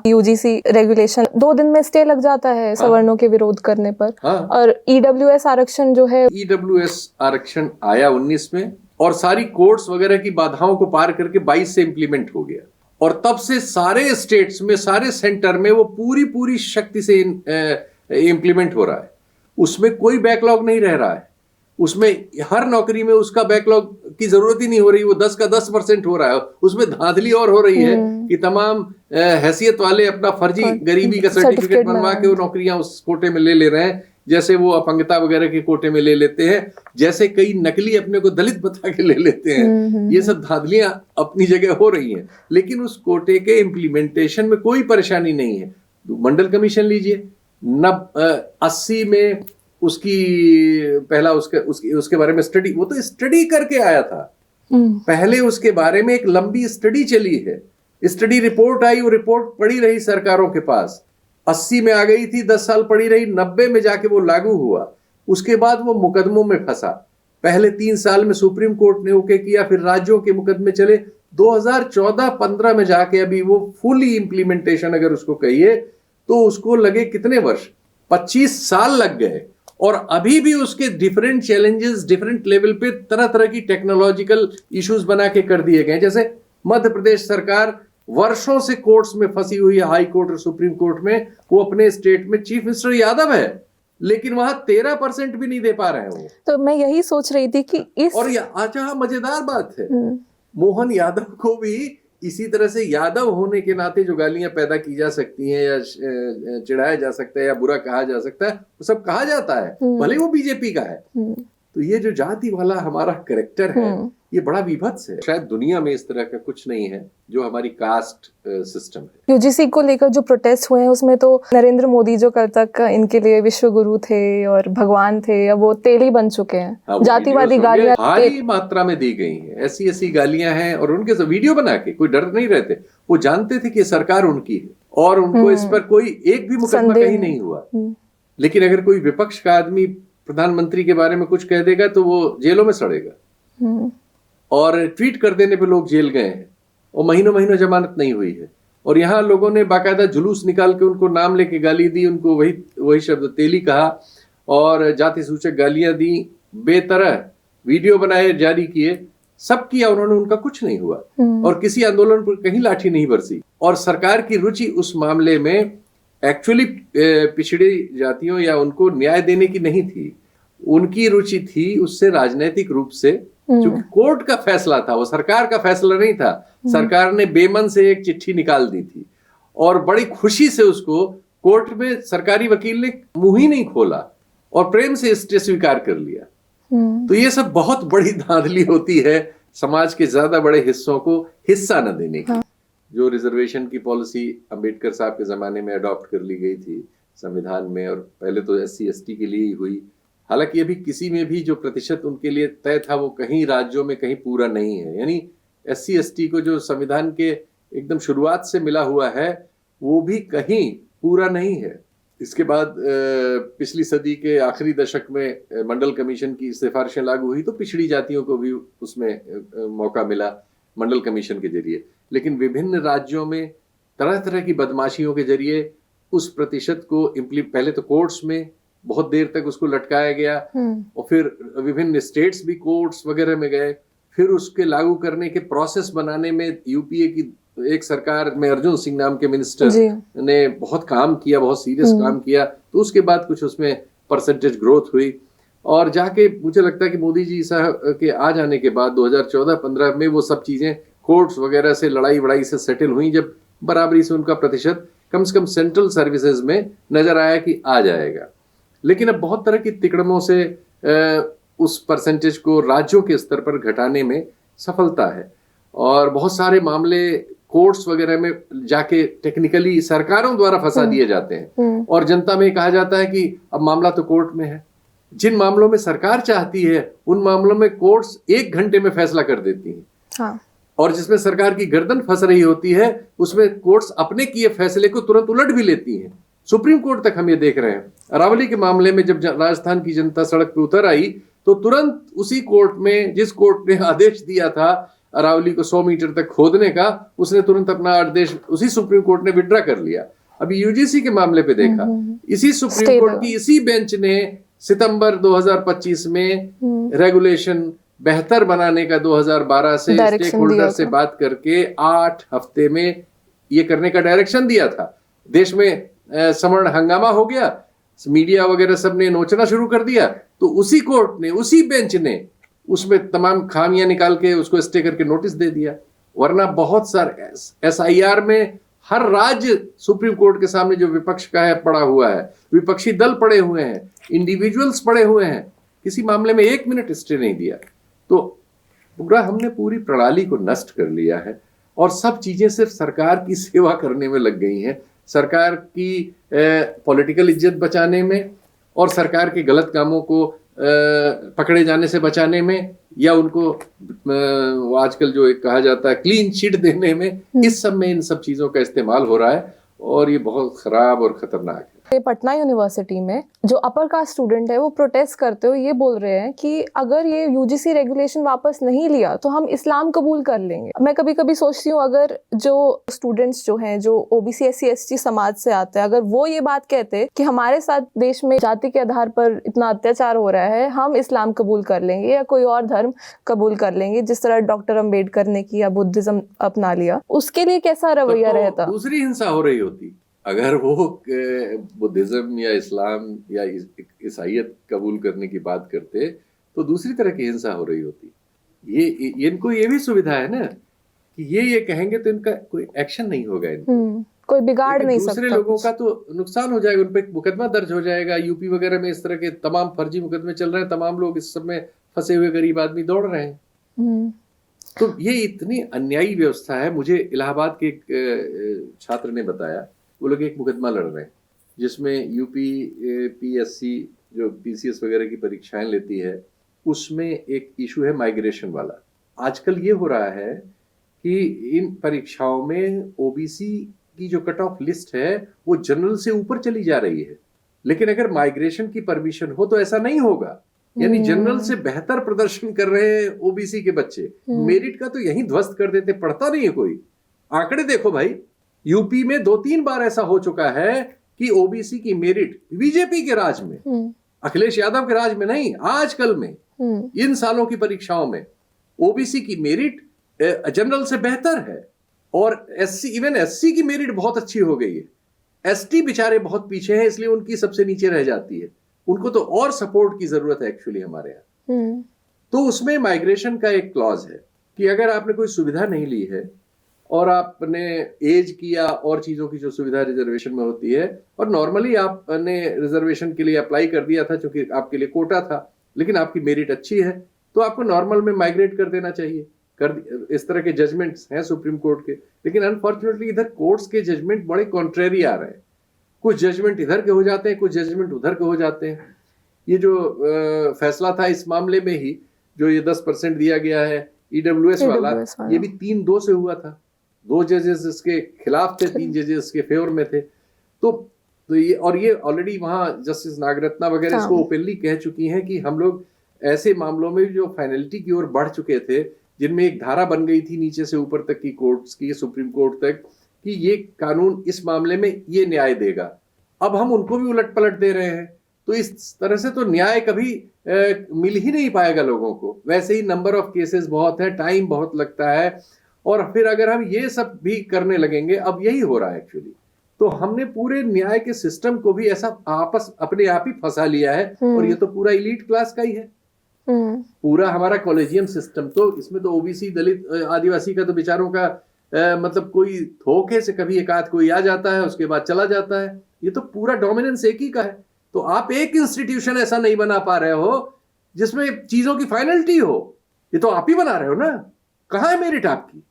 UGC regulation 2 दिन में stay लग जाता है सवर्णों के विरोध करने पर। और ईडब्ल्यूएस आरक्षण जो है, ईडब्ल्यूएस आरक्षण आया 19 में और सारी कोर्ट्स वगैरह की बाधाओं को पार करके 22 से इंप्लीमेंट हो गया और तब से सारे स्टेट्स में, सारे सेंटर में वो पूरी शक्ति से इंप्लीमेंट हो रहा है। उसमें कोई बैकलॉग नहीं रह रहा है। उसमें हर नौकरी में उसका बैकलॉग की जरूरत ही नहीं हो रही, वो 10 का 10% हो रहा है। उसमें धांधली और हो रही है कि तमाम हैसियत वाले अपना फर्जी गरीबी का सर्टिफिकेट बनवा के वो नौकरियां उस कोटे में ले रहे हैं, जैसे वो अपंगता वगैरह के कोटे में ले लेते हैं, जैसे कई नकली अपने को दलित बता के ले लेते हैं। ये सब धांधलियां अपनी जगह हो रही हैं, लेकिन उस कोटे के इम्प्लीमेंटेशन में कोई परेशानी नहीं है। मंडल कमीशन लीजिए, 80 में उसकी पहला उसके बारे में स्टडी, वो तो स्टडी करके आया था। पहले उसके बारे में एक लंबी स्टडी चली है, स्टडी रिपोर्ट आई, वो रिपोर्ट पड़ी रही सरकारों के पास। 80 में आ गई थी, 10 साल पड़ी रही, 90 में जाके वो लागू हुआ। उसके बाद वो मुकदमों में फंसा। पहले 3 साल में सुप्रीम कोर्ट ने ओके किया, फिर राज्यों के मुकदमे चले। 2014-15 में जाके अभी वो फुली इंप्लीमेंटेशन अगर उसको कहिए तो उसको लगे कितने वर्ष, 25 साल लग गए। और अभी भी उसके डिफरेंट चैलेंजेस डिफरेंट लेवल पे तरह तरह की टेक्नोलॉजिकल इश्यूज बना के कर दिए गए। जैसे मध्य प्रदेश सरकार वर्षों से कोर्ट्स में फंसी हुई है, हाई कोर्ट और सुप्रीम कोर्ट में। वो अपने स्टेट में चीफ मिनिस्टर यादव है, लेकिन वहां 13% भी नहीं दे पा रहे हैं वो। तो मैं यही सोच रही थी कि और अच्छा मजेदार बात है, मोहन यादव को भी इसी तरह से यादव होने के नाते जो गालियां पैदा की जा सकती हैं या चिढ़ाया जा सकता है या बुरा कहा जा सकता है, वो सब कहा जाता है, भले वो बीजेपी का है। तो ये जो जाति वाला हमारा कैरेक्टर है, ये बड़ा विभत्स है। शायद दुनिया में इस तरह का कुछ नहीं है जो हमारी कास्ट सिस्टम है। यूजीसी को लेकर जो प्रोटेस्ट हुए हैं उसमें तो नरेंद्र मोदी जो कल तक इनके लिए विश्व गुरु थे और भगवान थे, अब वो तेली बन चुके हैं। जातिवादी गालियां भारी मात्रा में दी गई हैं, ऐसी गालियां हैं। और उनके वीडियो बना के कोई डर नहीं रहते, वो जानते थे कि सरकार उनकी है और उनको इस पर कोई एक भी मुकदमा कहीं नहीं हुआ। लेकिन अगर कोई विपक्ष का आदमी प्रधानमंत्री के बारे में कुछ कह देगा तो वो जेलों में सड़ेगा। और ट्वीट कर देने पे लोग जेल गए हैं और महीनों जमानत नहीं हुई है। और यहाँ लोगों ने बाकायदा जुलूस निकाल के उनको नाम लेके गाली दी, उनको वही शब्द तेली कहा और जाति सूचक गालियां दी, बेतरह वीडियो बनाए, जारी किए, सब किया उन्होंने, उनका कुछ नहीं हुआ। और किसी आंदोलन पर कहीं लाठी नहीं बरसी। और सरकार की रुचि उस मामले में एक्चुअली पिछड़ी जातियों या उनको न्याय देने की नहीं थी, उनकी रुचि थी उससे राजनीतिक रूप से, क्योंकि कोर्ट का फैसला था, वो सरकार का फैसला नहीं था। सरकार ने बेमन से एक चिट्ठी निकाल दी थी और बड़ी खुशी से उसको कोर्ट में सरकारी वकील ने मुंह ही नहीं खोला और प्रेम से स्टे स्वीकार कर लिया। तो ये सब बहुत बड़ी धांधली होती है समाज के ज्यादा बड़े हिस्सों को हिस्सा न देने की। जो रिजर्वेशन की पॉलिसी अंबेडकर साहब के जमाने में अडॉप्ट कर ली गई थी संविधान में, और पहले तो SC/ST के लिए ही हुई। हालांकि अभी किसी में भी जो प्रतिशत उनके लिए तय था वो कहीं राज्यों में कहीं पूरा नहीं है। यानी SC/ST को जो संविधान के एकदम शुरुआत से मिला हुआ है वो भी कहीं पूरा नहीं है। इसके बाद पिछली सदी के आखिरी दशक में मंडल कमीशन की सिफारिशें लागू हुई तो पिछड़ी जातियों को भी उसमें मौका मिला मंडल कमीशन के जरिए। लेकिन विभिन्न राज्यों में तरह तरह की बदमाशियों के जरिए उस प्रतिशत को पहले तो कोर्ट्स में बहुत देर तक उसको लटकाया गया और फिर विभिन्न स्टेट्स भी कोर्ट्स वगैरह में गए। फिर उसके लागू करने के प्रोसेस बनाने में यूपीए की एक सरकार में अर्जुन सिंह नाम के मिनिस्टर ने बहुत काम किया, बहुत सीरियस काम किया। तो उसके बाद कुछ उसमें परसेंटेज ग्रोथ हुई और जाके मुझे लगता है कि मोदी जी साहब के आ जाने के बाद 2014-15 में वो सब चीजें कोर्ट्स वगैरह से लड़ाई वड़ाई से सेटल हुई, जब बराबरी से उनका प्रतिशत कम से कम सेंट्रल सर्विसेज में नजर आया कि आ जाएगा। लेकिन अब बहुत तरह की तिकड़मों से उस परसेंटेज को राज्यों के स्तर पर घटाने में सफलता है और बहुत सारे मामले कोर्ट्स वगैरह में जाके टेक्निकली सरकारों द्वारा फंसा दिए जाते हैं और जनता में कहा जाता है कि अब मामला तो कोर्ट में है। जिन मामलों में सरकार चाहती है उन मामलों में कोर्ट्स 1 घंटे में फैसला कर देती हैं। हाँ। और जिसमें सरकार की गर्दन फंस रही होती है उसमें कोर्ट्स अपने किए फैसले को तुरंत उलट भी लेती हैं। सुप्रीम कोर्ट तक हम ये देख रहे हैं। अरावली के मामले में जब राजस्थान की जनता सड़क पर उतर आई तो तुरंत उसी कोर्ट में, जिस कोर्ट ने आदेश दिया था अरावली को 100 मीटर तक खोदने का, उसने तुरंत अपना आदेश उसी सुप्रीम कोर्ट ने विड्रा कर लिया। अभी यूजीसी के मामले पे देखा, इसी सुप्रीम कोर्ट की इसी बेंच ने सितंबर 2025 में रेगुलेशन बेहतर बनाने का 2012 से स्टेक होल्डर से बात करके 8 हफ्ते में ये करने का डायरेक्शन दिया था। देश में समर्ण हंगामा हो गया, मीडिया वगैरह सब ने नोचना शुरू कर दिया, तो उसी कोर्ट ने, उसी बेंच ने उसमें तमाम खामियां निकाल के उसको स्टे करके नोटिस दे दिया। वरना बहुत सारे SIR में हर राज्य सुप्रीम कोर्ट के सामने जो विपक्ष का है पड़ा हुआ है, विपक्षी दल पड़े हुए हैं, इंडिविजुअल्स पड़े हुए हैं, किसी मामले में 1 मिनट स्टे नहीं दिया। तो पूरा हमने पूरी प्रणाली को नष्ट कर लिया है और सब चीजें सिर्फ सरकार की सेवा करने में लग गई हैं, सरकार की पॉलिटिकल इज्जत बचाने में और सरकार के गलत कामों को पकड़े जाने से बचाने में, या उनको आजकल जो एक कहा जाता है क्लीन चिट देने में, इस सब में इन सब चीजों का इस्तेमाल हो रहा है और ये बहुत खराब और खतरनाक है। पटना यूनिवर्सिटी में जो अपर कास्ट स्टूडेंट है वो प्रोटेस्ट करते हुए ये बोल रहे हैं कि अगर ये यूजीसी रेगुलेशन वापस नहीं लिया तो हम इस्लाम कबूल कर लेंगे। मैं कभी कभी सोचती हूँ, अगर जो स्टूडेंट्स जो हैं जो OBC SC ST समाज से आते हैं, अगर वो ये बात कहते कि हमारे साथ देश में जाति के आधार पर इतना अत्याचार हो रहा है, हम इस्लाम कबूल कर लेंगे या कोई और धर्म कबूल कर लेंगे, जिस तरह डॉक्टर अम्बेडकर ने किया, बुद्धिज्म अपना लिया, उसके लिए कैसा रवैया रहता? दूसरी हिंसा हो रही होती। अगर वो बुद्धिज्म या इस्लाम या ईसाईयत कबूल करने की बात करते तो दूसरी तरह की हिंसा हो रही होती। ये इनको ये भी सुविधा है ना कि ये कहेंगे तो इनका कोई एक्शन नहीं होगा, इनको कोई बिगाड़ नहीं सकता। दूसरे लोगों का तो नुकसान हो जाएगा, उन पर मुकदमा दर्ज हो जाएगा। यूपी वगैरह में इस तरह के तमाम फर्जी मुकदमे चल रहे हैं, तमाम लोग इस सब में फंसे हुए गरीब आदमी दौड़ रहे हैं। तो ये इतनी अन्यायी व्यवस्था है। मुझे इलाहाबाद के एक छात्र ने बताया, वो लोग एक मुकदमा लड़ रहे हैं जिसमें यूपी PSC जो PCS वगैरह की परीक्षाएं लेती है, उसमें एक इशू है माइग्रेशन वाला। आजकल ये हो रहा है कि इन परीक्षाओं में OBC की जो कट ऑफ लिस्ट है वो जनरल से ऊपर चली जा रही है, लेकिन अगर माइग्रेशन की परमिशन हो तो ऐसा नहीं होगा। यानी जनरल से बेहतर प्रदर्शन कर रहे हैं OBC के बच्चे, मेरिट का तो यहीं ध्वस्त कर देते, पढ़ता नहीं है कोई। आंकड़े देखो भाई, यूपी में 2-3 बार ऐसा हो चुका है कि OBC की मेरिट बीजेपी के राज में, अखिलेश यादव के राज में नहीं, आजकल में इन सालों की परीक्षाओं में OBC की मेरिट जनरल से बेहतर है और इवन SC की मेरिट बहुत अच्छी हो गई है। ST बेचारे बहुत पीछे हैं, इसलिए उनकी सबसे नीचे रह जाती है। उनको तो और सपोर्ट की जरूरत है एक्चुअली हमारे यहाँ। तो उसमें माइग्रेशन का एक क्लॉज है कि अगर आपने कोई सुविधा नहीं ली है और आपने एज की या और चीजों की जो सुविधा रिजर्वेशन में होती है, और नॉर्मली आपने रिजर्वेशन के लिए अप्लाई कर दिया था क्योंकि आपके लिए कोटा था, लेकिन आपकी मेरिट अच्छी है, तो आपको नॉर्मल में माइग्रेट कर देना चाहिए। इस तरह के जजमेंट्स हैं सुप्रीम कोर्ट के, लेकिन अनफॉर्चुनेटली इधर कोर्ट्स के जजमेंट बड़े कॉन्ट्रेरी आ रहे हैं। कुछ जजमेंट इधर के हो जाते हैं, कुछ जजमेंट उधर के हो जाते हैं। ये जो फैसला था इस मामले में ही, जो ये 10% दिया गया है EWS वाला, ये भी 3-2 से हुआ था। 2 जजेस इसके खिलाफ थे, 3 जजेस इसके फेवर में थे। तो ये ऑलरेडी वहां जस्टिस नागरत्ना वगैरह इसको ओपनली कह चुकी हैं कि हम लोग ऐसे मामलों में जो फाइनलिटी की ओर बढ़ चुके थे, जिनमें एक धारा बन गई थी नीचे से ऊपर तक की कोर्ट्स की, सुप्रीम कोर्ट तक, कि ये कानून इस मामले में ये न्याय देगा, अब हम उनको भी उलट पलट दे रहे हैं। तो इस तरह से तो न्याय कभी मिल ही नहीं पाएगा लोगों को। वैसे ही नंबर ऑफ केसेस बहुत है, टाइम बहुत लगता है, और फिर अगर हम ये सब भी करने लगेंगे, अब यही हो रहा है एक्चुअली, तो हमने पूरे न्याय के सिस्टम को भी ऐसा अपने आप ही फंसा लिया है। और ये तो पूरा इलीट क्लास का ही है, पूरा हमारा कॉलेजियम सिस्टम। तो इसमें तो OBC, दलित, आदिवासी का तो बेचारों का मतलब कोई धोखे से कभी एक आध कोई आ जाता है, उसके बाद चला जाता है। ये तो पूरा डोमिनेंस एक ही का है। तो आप एक इंस्टीट्यूशन ऐसा नहीं बना पा रहे हो जिसमें चीजों की फाइनलिटी हो, ये तो आप ही बना रहे हो ना। कहाँ है मेरिट आपकी?